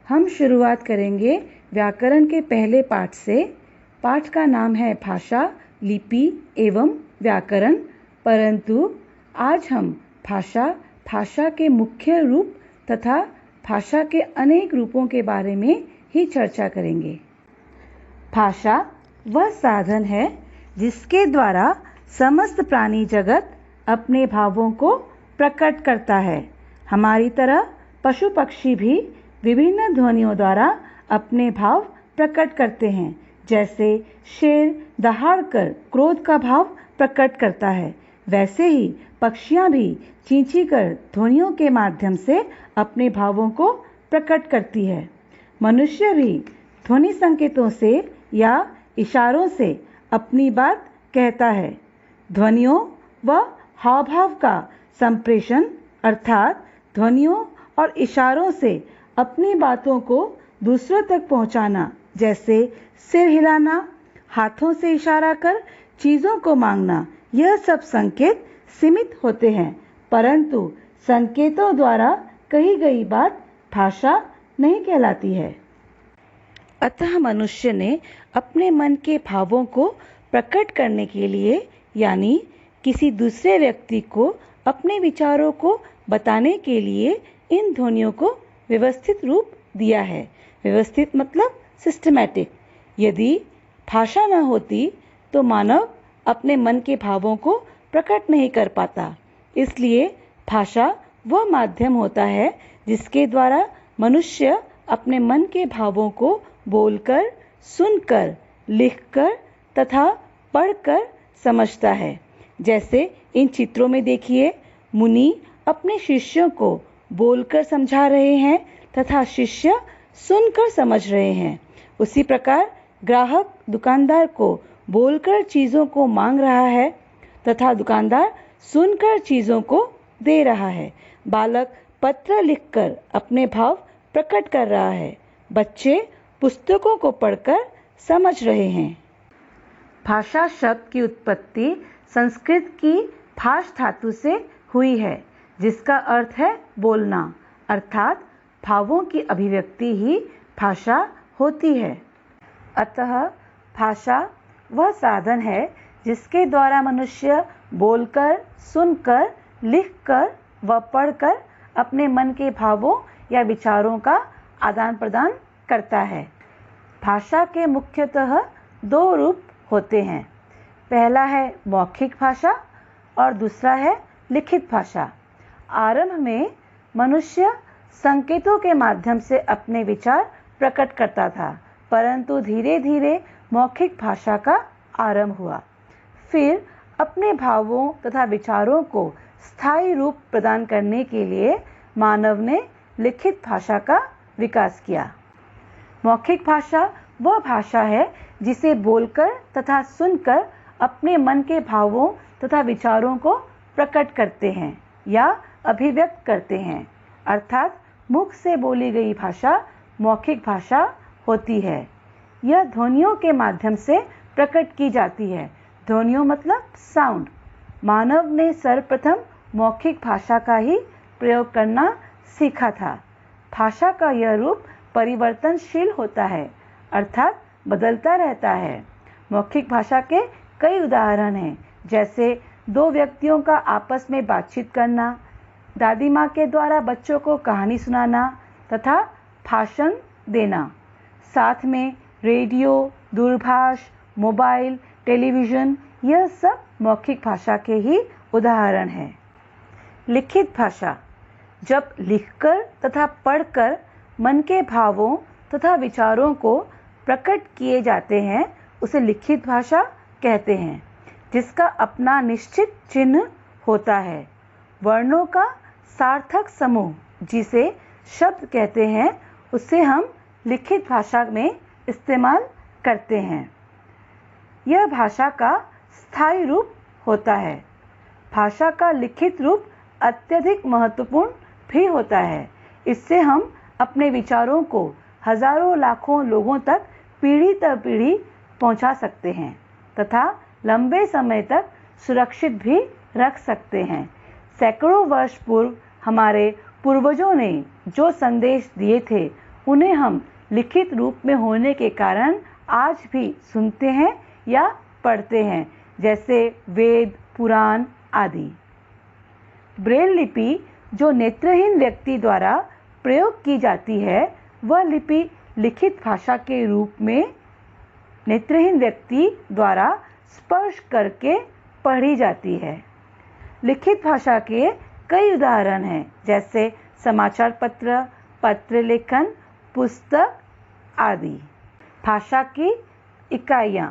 हम शुरुआत करेंगे व्याकरण के पहले पाठ से। पाठ का नाम है भाषा, लिपि एवं व्याकरण। परंतु आज हम भाषा के मुख्य रूप तथा भाषा के अनेक रूपों के बारे में ही चर्चा करेंगे। भाषा वह साधन है जिसके द्वारा समस्त प्राणी जगत अपने भावों को प्रकट करता है। हमारी तरह पशु पक्षी भी विभिन्न ध्वनियों द्वारा अपने भाव प्रकट करते हैं। जैसे शेर दहाड़कर क्रोध का भाव प्रकट करता है, वैसे ही पक्षियां भी चींची कर ध्वनियों के माध्यम से अपने भावों को प्रकट करती है। मनुष्य भी ध्वनि संकेतों से या इशारों से अपनी बात कहता है। ध्वनियों व हाव भाव का संप्रेषण अर्थात ध्वनियों और इशारों से अपनी बातों को दूसरों तक पहुंचाना, जैसे सिर हिलाना, हाथों से इशारा कर चीजों को मांगना, यह सब संकेत सीमित होते हैं। परंतु संकेतों द्वारा कही गई बात भाषा नहीं कहलाती है। अतः मनुष्य ने अपने मन के भावों को प्रकट करने के लिए यानी किसी दूसरे व्यक्ति को अपने विचारों को बताने के लिए इन ध्वनियों को व्यवस्थित रूप दिया है। व्यवस्थित मतलब सिस्टमैटिक। यदि भाषा न होती तो मानव अपने मन के भावों को प्रकट नहीं कर पाता। इसलिए भाषा वह माध्यम होता है जिसके द्वारा मनुष्य अपने मन के भावों को बोलकर, सुनकर, लिखकर तथा पढ़कर समझता है। जैसे इन चित्रों में देखिए, मुनि अपने शिष्यों को बोलकर समझा रहे हैं तथा शिष्य सुनकर समझ रहे हैं। उसी प्रकार ग्राहक दुकानदार को बोलकर चीजों को मांग रहा है तथा दुकानदार सुनकर चीजों को दे रहा है। बालक पत्र लिखकर अपने भाव प्रकट कर रहा है। बच्चे पुस्तकों को पढ़कर समझ रहे हैं। भाषा शब्द की उत्पत्ति संस्कृत की भाष धातु से हुई है, जिसका अर्थ है बोलना, अर्थात भावों की अभिव्यक्ति ही भाषा होती है। अतः भाषा वह साधन है जिसके द्वारा मनुष्य बोलकर, सुनकर, लिखकर व पढ़कर अपने मन के भावों या विचारों का आदान प्रदान करता है। भाषा के मुख्यतः दो रूप होते हैं। पहला है मौखिक भाषा और दूसरा है लिखित भाषा। आरंभ में मनुष्य संकेतों के माध्यम से अपने विचार प्रकट करता था, परंतु धीरे धीरे मौखिक भाषा का आरंभ हुआ। फिर अपने भावों तथा विचारों को स्थायी रूप प्रदान करने के लिए मानव ने लिखित भाषा का विकास किया। मौखिक भाषा वह भाषा है जिसे बोलकर तथा सुनकर अपने मन के भावों तथा विचारों को प्रकट करते हैं या अभिव्यक्त करते हैं, अर्थात मुख से बोली गई भाषा मौखिक भाषा होती है। यह ध्वनियों के माध्यम से प्रकट की जाती है। ध्वनियों मतलब साउंड। मानव ने सर्वप्रथम मौखिक भाषा का ही प्रयोग करना सीखा था। भाषा का यह रूप परिवर्तनशील होता है, अर्थात बदलता रहता है। मौखिक भाषा के कई उदाहरण हैं, जैसे दो व्यक्तियों का आपस में बातचीत करना, दादी माँ के द्वारा बच्चों को कहानी सुनाना तथा भाषण देना। साथ में रेडियो, दूरभाष, मोबाइल, टेलीविज़न, यह सब मौखिक भाषा के ही उदाहरण हैं। लिखित भाषा जब लिखकर तथा पढ़कर मन के भावों तथा विचारों को प्रकट किए जाते हैं, उसे लिखित भाषा कहते हैं, जिसका अपना निश्चित चिन्ह होता है। वर्णों का सार्थक समूह जिसे शब्द कहते हैं, उसे हम लिखित भाषा में इस्तेमाल करते हैं। यह भाषा का स्थायी रूप होता है। भाषा का लिखित रूप अत्यधिक महत्वपूर्ण भी होता है। इससे हम अपने विचारों को हजारों लाखों लोगों तक पीढ़ी दर पीढ़ी पहुंचा सकते हैं तथा लंबे समय तक सुरक्षित भी रख सकते हैं। सैकड़ों वर्ष पूर्व हमारे पूर्वजों ने जो संदेश दिए थे, उन्हें हम लिखित रूप में होने के कारण आज भी सुनते हैं या पढ़ते हैं, जैसे वेद, पुराण आदि। ब्रेल लिपि जो नेत्रहीन व्यक्ति द्वारा प्रयोग की जाती है, वह लिपि लिखित भाषा के रूप में नेत्रहीन व्यक्ति द्वारा स्पर्श करके पढ़ी जाती है। लिखित भाषा के कई उदाहरण हैं, जैसे समाचार पत्र, पत्र लेखन, पुस्तक आदि। भाषा की इकाइयाँ।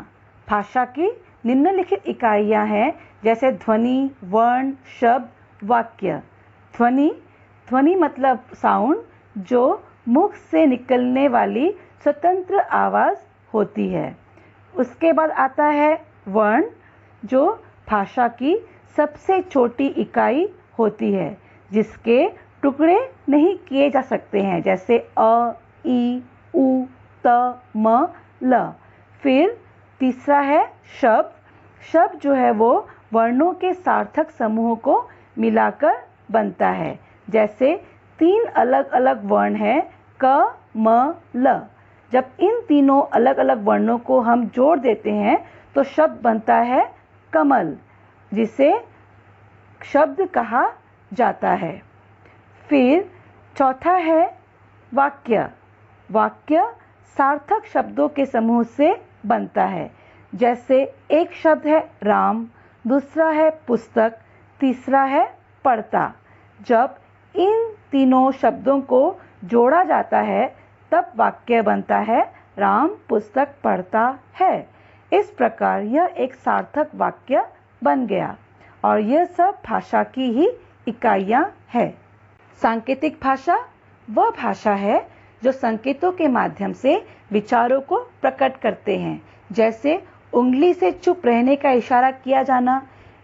भाषा की निम्नलिखित इकाइयाँ हैं, जैसे ध्वनि, वर्ण, शब्द, वाक्य। ध्वनि मतलब साउंड, जो मुख से निकलने वाली स्वतंत्र आवाज़ होती है। उसके बाद आता है वर्ण, जो भाषा की सबसे छोटी इकाई होती है, जिसके टुकड़े नहीं किए जा सकते हैं, जैसे अ, ई, उ, त, म, ल। फिर तीसरा है शब्द। शब्द जो है वो वर्णों के सार्थक समूह को मिलाकर बनता है, जैसे 3 अलग अलग वर्ण हैं, क, म, ल। जब इन तीनों अलग अलग वर्णों को हम जोड़ देते हैं तो शब्द बनता है कमल, जिसे शब्द कहा जाता है। फिर चौथा है वाक्य। वाक्य सार्थक शब्दों के समूह से बनता है, जैसे एक शब्द है राम, दूसरा है पुस्तक, तीसरा है पढ़ता। जब इन तीनों शब्दों को जोड़ा जाता है तब वाक्य बनता है राम पुस्तक पढ़ता है। इस प्रकार यह एक सार्थक वाक्य बन गया, और यह सब भाषा की ही इकाइयाँ हैं। सांकेतिक भाषा वह भाषा है जो संकेतों के माध्यम से विचारों को प्रकट करते हैं, जैसे उंगली से चुप रहने का इशारा किया जाना,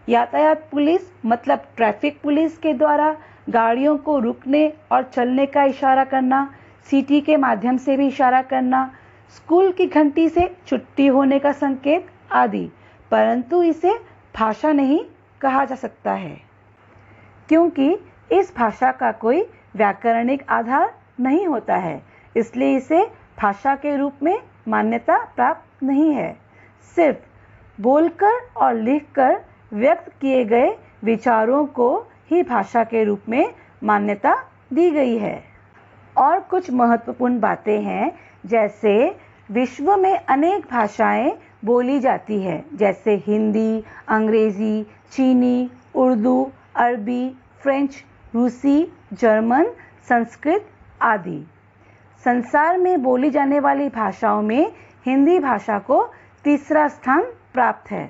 यातायात पुलिस मतलब ट्रैफिक पुलिस के द्वारा गाड़ियों को रुकने और चलने का इशारा करना, सीटी के माध्यम से भी इशारा करना, स्कूल की घंटी से छुट्टी होने का संकेत आदि। परंतु इसे भाषा नहीं कहा जा सकता है, क्योंकि इस भाषा का कोई व्याकरणिक आधार नहीं होता है, इसलिए इसे भाषा के रूप में मान्यता प्राप्त नहीं है। सिर्फ बोलकर और लिखकर व्यक्त किए गए विचारों को ही भाषा के रूप में मान्यता दी गई है। और कुछ महत्वपूर्ण बातें हैं, जैसे विश्व में अनेक भाषाएं बोली जाती है, जैसे हिंदी, अंग्रेजी, चीनी, उर्दू, अरबी, फ्रेंच, रूसी, जर्मन, संस्कृत आदि। संसार में बोली जाने वाली भाषाओं में हिंदी भाषा को तीसरा स्थान प्राप्त है।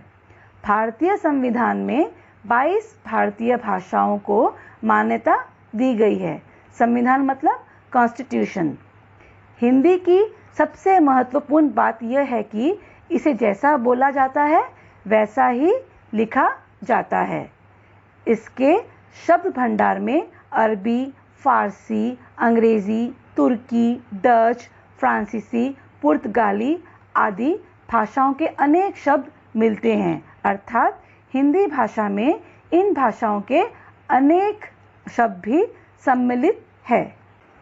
भारतीय संविधान में 22 भारतीय भाषाओं को मान्यता दी गई है। संविधान मतलब कॉन्स्टिट्यूशन। हिंदी की सबसे महत्वपूर्ण बात यह है कि इसे जैसा बोला जाता है वैसा ही लिखा जाता है। इसके शब्द भंडार में अरबी, फारसी, अंग्रेजी, तुर्की, डच, फ्रांसीसी, पुर्तगाली आदि भाषाओं के अनेक शब्द मिलते हैं, अर्थात हिंदी भाषा में इन भाषाओं के अनेक शब्द भी सम्मिलित है।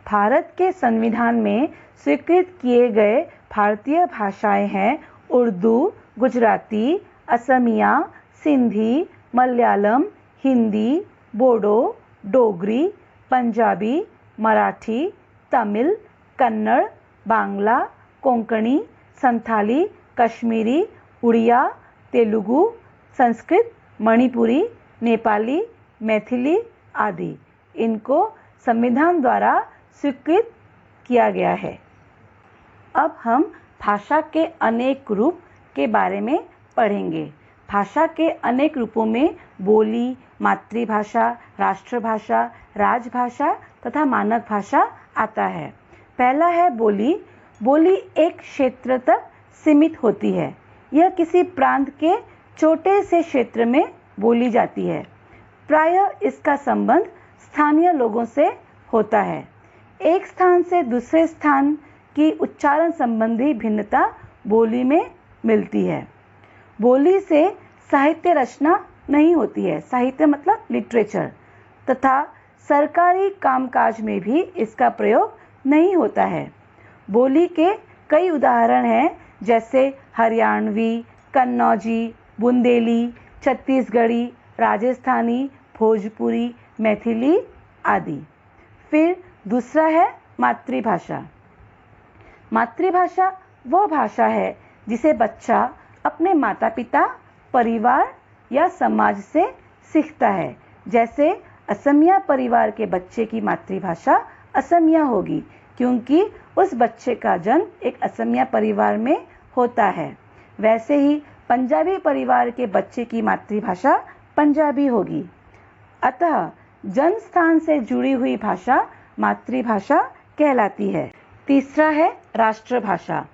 भारत के संविधान में स्वीकृत किए गए भारतीय भाषाएं हैं उर्दू, गुजराती, असमिया, सिंधी, मलयालम, हिंदी, बोडो, डोगरी, पंजाबी, मराठी, तमिल, कन्नड़, बांग्ला, कोंकणी, संथाली, कश्मीरी, उड़िया, तेलुगु, संस्कृत, मणिपुरी, नेपाली, मैथिली आदि। इनको संविधान द्वारा स्वीकृत किया गया है। अब हम भाषा के अनेक रूप के बारे में पढ़ेंगे। भाषा के अनेक रूपों में बोली, मातृभाषा, राष्ट्रभाषा, राजभाषा तथा मानक भाषा आता है। पहला है बोली। बोली एक क्षेत्र तक सीमित होती है। यह किसी प्रांत के छोटे से क्षेत्र में बोली जाती है। प्रायः इसका संबंध स्थानीय लोगों से होता है। एक स्थान से दूसरे स्थान की उच्चारण संबंधी भिन्नता बोली में मिलती है। बोली से साहित्य रचना नहीं होती है, साहित्य मतलब लिटरेचर, तथा सरकारी कामकाज में भी इसका प्रयोग नहीं होता है। बोली के कई उदाहरण हैं, जैसे हरियाणवी, कन्नौजी, बुंदेली, छत्तीसगढ़ी, राजस्थानी, भोजपुरी, मैथिली आदि। फिर दूसरा है मातृभाषा। मातृभाषा वह भाषा है जिसे बच्चा अपने माता पिता, परिवार या समाज से सीखता है। जैसे असमिया परिवार के बच्चे की मातृभाषा असमिया होगी, क्योंकि उस बच्चे का जन्म एक असमिया परिवार में होता है। वैसे ही पंजाबी परिवार के बच्चे की मातृभाषा पंजाबी होगी। अतः जन्म स्थान से जुड़ी हुई भाषा मातृभाषा कहलाती है। तीसरा है राष्ट्रभाषा।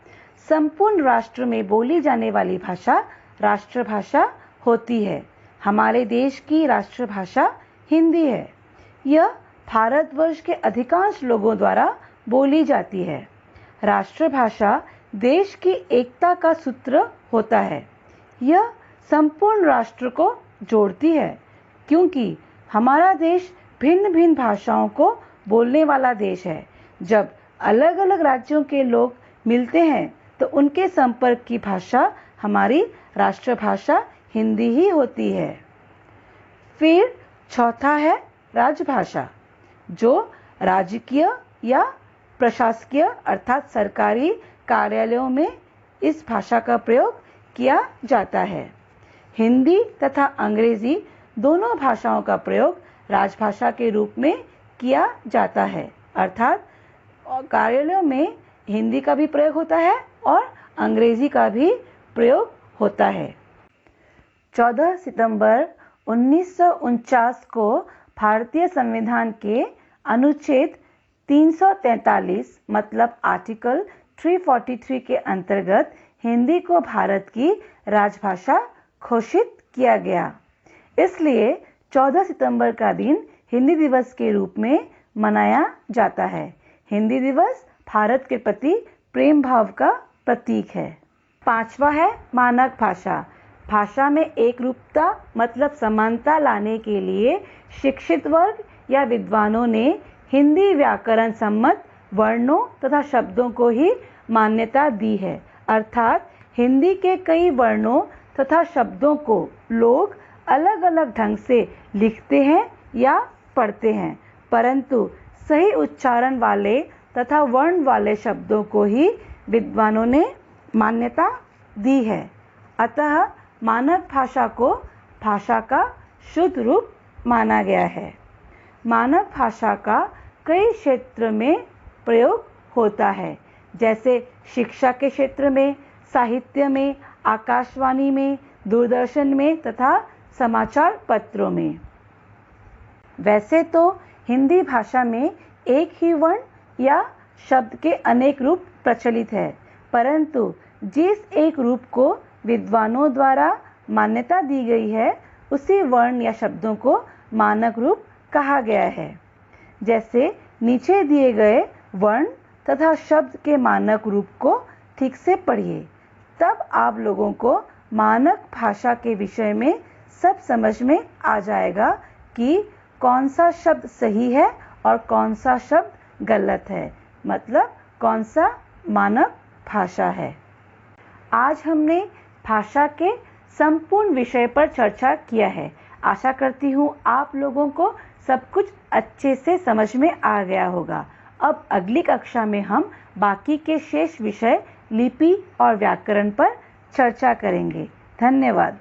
संपूर्ण राष्ट्र में बोली जाने वाली भाषा राष्ट्रभाषा होती है। हमारे देश की राष्ट्रभाषा हिंदी है। यह भारतवर्ष के अधिकांश लोगों द्वारा बोली जाती है। राष्ट्रभाषा देश की एकता का सूत्र होता है। यह संपूर्ण राष्ट्र को जोड़ती है, क्योंकि हमारा देश भिन्न भिन्न भाषाओं को बोलने वाला देश है। जब अलग अलग राज्यों के लोग मिलते हैं तो उनके संपर्क की भाषा हमारी राष्ट्रभाषा हिंदी ही होती है। फिर चौथा है राजभाषा, जो राजकीय या प्रशासकीय अर्थात सरकारी कार्यालयों में इस भाषा का प्रयोग किया जाता है। हिंदी तथा अंग्रेजी दोनों भाषाओं का प्रयोग राजभाषा के रूप में किया जाता है, अर्थात कार्यालयों में हिंदी का भी प्रयोग होता है और अंग्रेजी का भी प्रयोग होता है। 14 सितंबर 1949 को भारतीय संविधान के अनुच्छेद 343 मतलब आर्टिकल 343 के अंतर्गत हिंदी को भारत की राजभाषा घोषित किया गया। इसलिए 14 सितंबर का दिन हिंदी दिवस के रूप में मनाया जाता है। हिंदी दिवस भारत के प्रति प्रेम भाव का प्रतीक है। पांचवा है मानक भाषा। भाषा में एक रूपता मतलब समानता लाने के लिए शिक्षित वर्ग या विद्वानों ने हिंदी व्याकरण सम्मत वर्णों तथा शब्दों को ही मान्यता दी है, अर्थात हिंदी के कई वर्णों तथा शब्दों को लोग अलग अलग ढंग से लिखते हैं या पढ़ते हैं, परंतु सही उच्चारण वाले तथा वर्ण वाले शब्दों को ही विद्वानों ने मान्यता दी है। अतः मानक भाषा को भाषा का शुद्ध रूप माना गया है। मानक भाषा का कई क्षेत्र में प्रयोग होता है, जैसे शिक्षा के क्षेत्र में, साहित्य में, आकाशवाणी में, दूरदर्शन में तथा समाचार पत्रों में। वैसे तो हिंदी भाषा में एक ही वर्ण या शब्द के अनेक रूप प्रचलित है, परंतु जिस एक रूप को विद्वानों द्वारा मान्यता दी गई है उसी वर्ण या शब्दों को मानक रूप कहा गया है। जैसे नीचे दिए गए वर्ण तथा शब्द के मानक रूप को ठीक से पढ़िए, तब आप लोगों को मानक भाषा के विषय में सब समझ में आ जाएगा कि कौन सा शब्द सही है और कौन सा शब्द गलत है, मतलब कौन सा मानक भाषा है। आज हमने भाषा के संपूर्ण विषय पर चर्चा किया है। आशा करती हूँ आप लोगों को सब कुछ अच्छे से समझ में आ गया होगा। अब अगली कक्षा में हम बाकी के शेष विषय लिपि और व्याकरण पर चर्चा करेंगे। धन्यवाद।